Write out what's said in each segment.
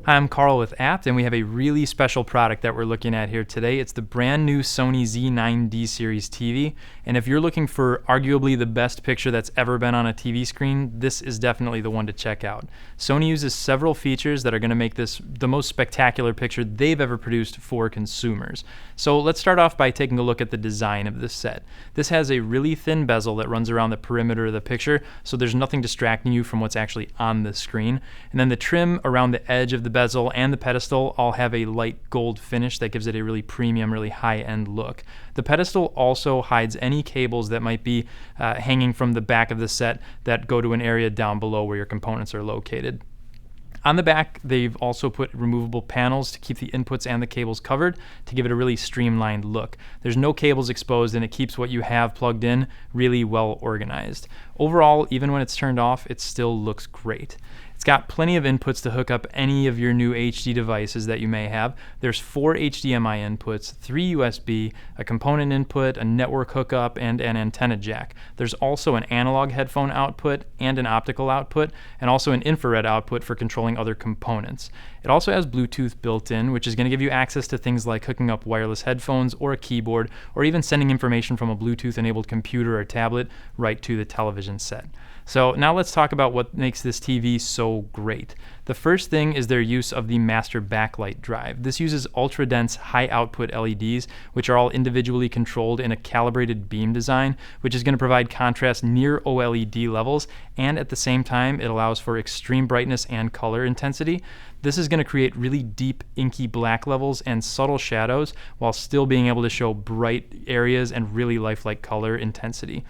Hi, I'm Carl with Apt, and we have a really special product that we're looking at here today. It's the brand new Sony Z9D series TV, and if you're looking for arguably the best picture that's ever been on a TV screen, this is definitely the one to check out. Sony uses several features that are going to make this the most spectacular picture they've ever produced for consumers. So let's start off by taking a look at the design of this set. This has a really thin bezel that runs around the perimeter of the picture, so there's nothing distracting you from what's actually on the screen. And then the trim around the edge of the bezel and the pedestal all have a light gold finish that gives it a really premium, really high-end look. The pedestal also hides any cables that might be hanging from the back of the set that go to an area down below where your components are located. On the back, they've also put removable panels to keep the inputs and the cables covered to give it a really streamlined look. There's no cables exposed, and it keeps what you have plugged in really well organized. Overall, even when it's turned off, it still looks great. It's got plenty of inputs to hook up any of your new HD devices that you may have. There's 4 HDMI inputs, 3 USB, a component input, a network hookup, and an antenna jack. There's also an analog headphone output and an optical output, and also an infrared output for controlling other components. It also has Bluetooth built in, which is going to give you access to things like hooking up wireless headphones or a keyboard, or even sending information from a Bluetooth-enabled computer or tablet right to the television set. So now let's talk about what makes this TV so great. The first thing is their use of the Master Backlight Drive. This uses ultra-dense, high-output LEDs, which are all individually controlled in a Calibrated Beam Design, which is going to provide contrast near OLED levels, and at the same time, it allows for extreme brightness and color intensity. This is going to create really deep, inky black levels and subtle shadows, while still being able to show bright areas and really lifelike color intensity.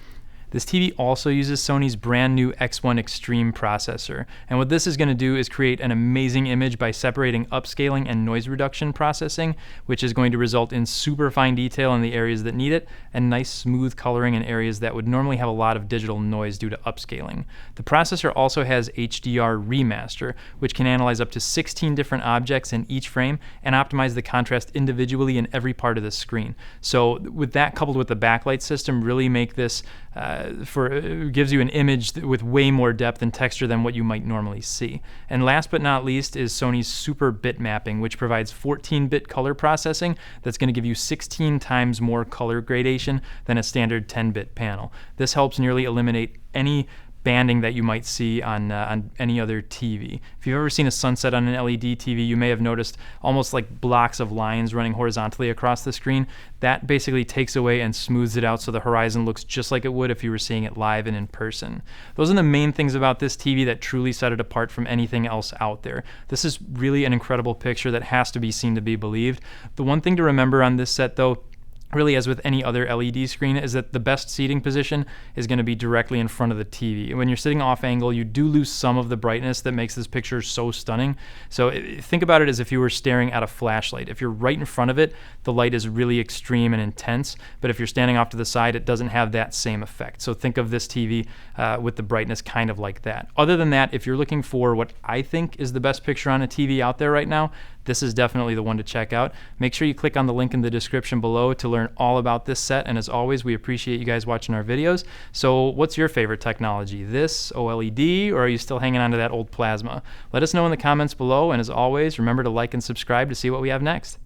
This TV also uses Sony's brand new X1 Extreme processor, and what this is going to do is create an amazing image by separating upscaling and noise reduction processing, which is going to result in super fine detail in the areas that need it, and nice smooth coloring in areas that would normally have a lot of digital noise due to upscaling. The processor also has HDR Remaster, which can analyze up to 16 different objects in each frame and optimize the contrast individually in every part of the screen. So with that coupled with the backlight system, really make this gives you an image with way more depth and texture than what you might normally see. And last but not least is Sony's Super Bit Mapping, which provides 14-bit color processing that's going to give you 16 times more color gradation than a standard 10-bit panel. This helps nearly eliminate any banding that you might see on any other TV. If you've ever seen a sunset on an LED TV, you may have noticed almost like blocks of lines running horizontally across the screen. That basically takes away and smooths it out so the horizon looks just like it would if you were seeing it live and in person. Those are the main things about this TV that truly set it apart from anything else out there. This is really an incredible picture that has to be seen to be believed. The one thing to remember on this set, though, really as with any other LED screen, is that the best seating position is going to be directly in front of the TV. When you're sitting off angle, you do lose some of the brightness that makes this picture so stunning. So think about it as if you were staring at a flashlight. If you're right in front of it, the light is really extreme and intense, but if you're standing off to the side, it doesn't have that same effect. So think of this TV with the brightness kind of like that. Other than that, if you're looking for what I think is the best picture on a TV out there right now, this is definitely the one to check out. Make sure you click on the link in the description below to learn all about this set, and as always, we appreciate you guys watching our videos. So what's your favorite technology? This, OLED, or are you still hanging on to that old plasma? Let us know in the comments below, and as always, remember to like and subscribe to see what we have next.